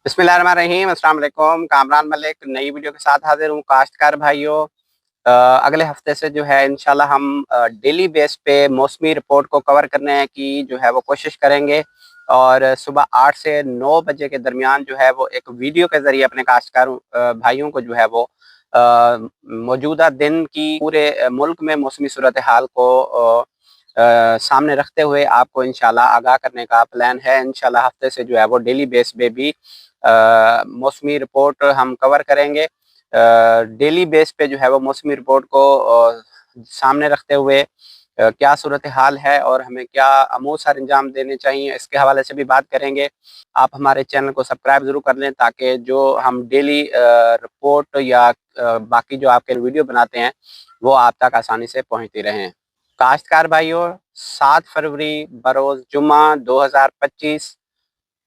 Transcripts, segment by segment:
बिस्मिल्लाहिर्रहमानिर्रहीम। अस्सलाम वालेकुम। कामरान मलिक नई वीडियो के साथ हाजिर हूँ। काश्तकार भाइयों, अगले हफ्ते से जो है इंशाल्लाह हम डेली बेस पे मौसमी रिपोर्ट को कवर करने की जो है वो कोशिश करेंगे और सुबह 8 से 9 बजे के दरमियान जो है वो एक वीडियो के ज़रिए अपने काश्तकार भाइयों को जो है वो मौजूदा दिन की पूरे मुल्क में मौसमी सूरत हाल को सामने रखते हुए आपको इंशाल्लाह आगाह करने का प्लान है। इंशाल्लाह हफ्ते से जो है वो डेली बेस पे भी मौसमी रिपोर्ट हम कवर करेंगे। डेली बेस पे जो है वो मौसमी रिपोर्ट को सामने रखते हुए क्या सूरत हाल है और हमें क्या अमूल सर अंजाम देने चाहिए, इसके हवाले से भी बात करेंगे। आप हमारे चैनल को सब्सक्राइब ज़रूर कर लें ताकि जो हम डेली रिपोर्ट या बाकी जो आपके वीडियो बनाते हैं वो आप तक आसानी से पहुँचती रहें। काश्तकार भाइयों, 7 फरवरी बरोज़ जुम्मा 2025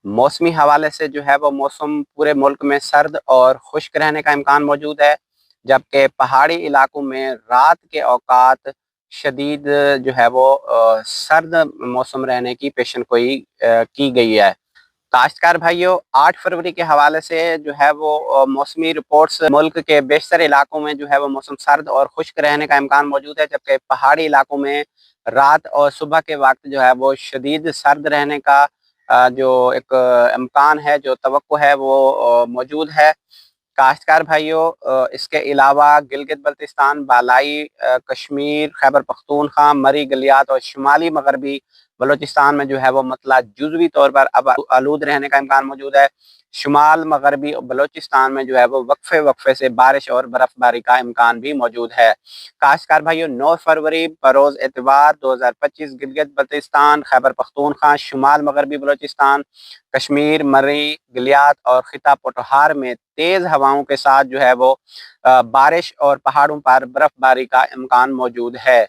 मौसमी हवाले से जो है वो मौसम पूरे मुल्क में सर्द और खुश्क रहने का इम्कान मौजूद है, जबकि पहाड़ी इलाकों में रात के औकात शदीद जो है वो सर्द मौसम रहने की पेशेनगोई की गई है। काश्तकार भाइयों, 8 फरवरी के हवाले से जो है वो मौसमी रिपोर्ट्स मुल्क के बेशतर इलाकों में जो है वो मौसम सर्द और खुश्क रहने का इम्कान मौजूद है, जबकि पहाड़ी इलाकों में रात और सुबह के वक्त जो है वो शदीद सर्द रहने का जो एक इम्कान है, जो तवक्को है वो मौजूद है। काश्तकार भाइयों, इसके अलावा गिलगित बल्तिस्तान, बालाई कश्मीर, खैबर पख्तूनख्वा, मरी गलियात और शुमाली मगरबी बलूचिस्तान में जो है वो मतला जुज़वी तौर पर अब आलूद रहने का इम्कान मौजूद है। शुमाल मगरबी बलूचिस्तान में जो है वो वक्फे वक्फे से बारिश और बर्फबारी का इम्कान भी मौजूद है। काश्तकार भाइयों, 9 फरवरी बरोज़ एतवार 2025 गिलगित बल्तिस्तान, खैबर पख्तूनख्वा, शुमाल मगरबी बलूचिस्तान, कश्मीर, मरी गलियात और खिता पोठोहार में तेज़ हवाओं के साथ जो है वो बारिश और पहाड़ों पर बर्फबारी का इम्कान मौजूद है,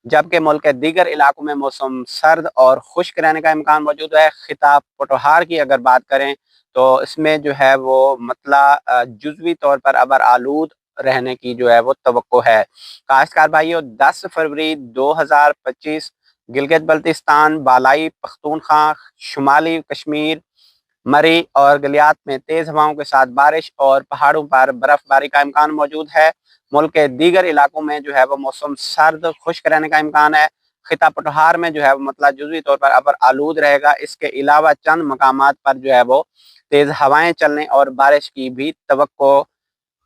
जबकि मुल्क के दीगर इलाकों में मौसम सर्द और खुश्क रहने का इम्कान मौजूद है। खिता पोठोहार की अगर बात करें तो इसमें जो है वो मतला जुज़वी तौर पर अबर आलूद रहने की जो है वो तवक्को है। काश्तकार भाइयों, 10 फरवरी 2025 गिलगित बल्तिस्तान, बालाई पख्तूनख्वा, शुमाली कश्मीर, मरी और गलियात में तेज़ हवाओं के साथ बारिश और पहाड़ों पर बर्फबारी का इम्कान मौजूद है। मुल्क के दीगर इलाकों में जो है वो मौसम सर्द खुश्क रहने का इम्कान है। खिता पठहार में जो है वो मतलब जुज़वी तौर पर अबर आलूद रहेगा। इसके अलावा चंद मकामात पर जो है वो तेज़ हवाएं चलने और बारिश की भी तवक्को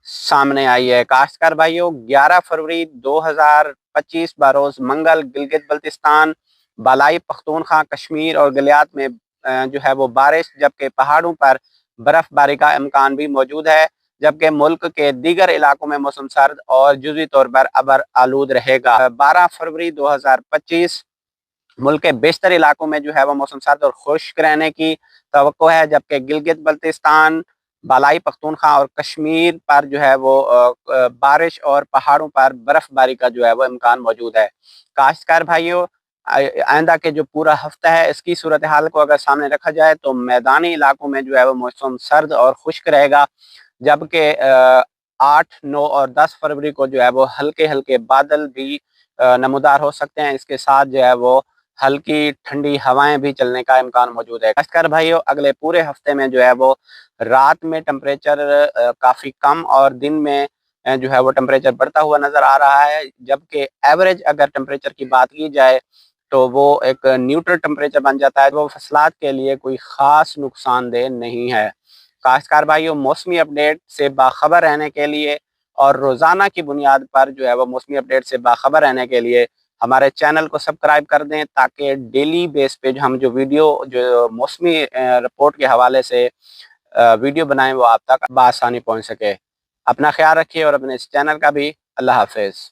सामने आई है। काश्तकार भाइयों, 11 फरवरी 2025 बरोज़ मंगल गिलगित बल्तिस्तान, बालाई पख्तूनख्वा, कश्मीर और गलियात में जो है वो बारिश, जबकि पहाड़ों पर बर्फबारी का इम्कान भी मौजूद है, जबकि मुल्क के दीगर इलाकों में मौसम सर्द और जुज़वी तौर पर अबर आलूद रहेगा। 12 फरवरी 2025 मुल्क के बेशतर इलाकों में जो है वो मौसम सर्द और खुश्क रहने की तवक्को है, जबकि गिलगित बल्तिस्तान, बालाई पख्तूनख्वा और कश्मीर पर जो है वो बारिश और पहाड़ों पर बर्फबारी का जो है वो इम्कान मौजूद है। काश्तकार भाइयों, आइंदा के जो पूरा हफ्ता है इसकी सूरत हाल को अगर सामने रखा जाए तो मैदानी इलाकों में जो है वो मौसम सर्द और खुश्क रहेगा, जबकि 8, 9 और 10 फरवरी को जो है वो हल्के हल्के बादल भी नमूदार हो सकते हैं। इसके साथ जो है वो हल्की ठंडी हवाएं भी चलने का इम्कान मौजूद है। खासकर भाइयों, अगले पूरे हफ्ते में जो है वो रात में टेम्परेचर काफ़ी कम और दिन में जो है वो टेम्परेचर बढ़ता हुआ नज़र आ रहा है, जबकि एवरेज अगर टेम्परेचर की बात की जाए तो वो एक न्यूट्रल टेम्परेचर बन जाता है, वो फसलात के लिए कोई ख़ास नुकसानदेह नहीं है। काश्तकार भाइयों, मौसमी अपडेट से बाखबर रहने के लिए और रोज़ाना की बुनियाद पर जो है वो मौसमी अपडेट से बाखबर रहने के लिए हमारे चैनल को सब्सक्राइब कर दें, ताकि डेली बेस पे जो वीडियो जो मौसमी रिपोर्ट के हवाले से वीडियो बनाएं वो आप तक बआसानी पहुंच सके। अपना ख्याल रखिए और अपने इस चैनल का भी। अल्लाह हाफिज़।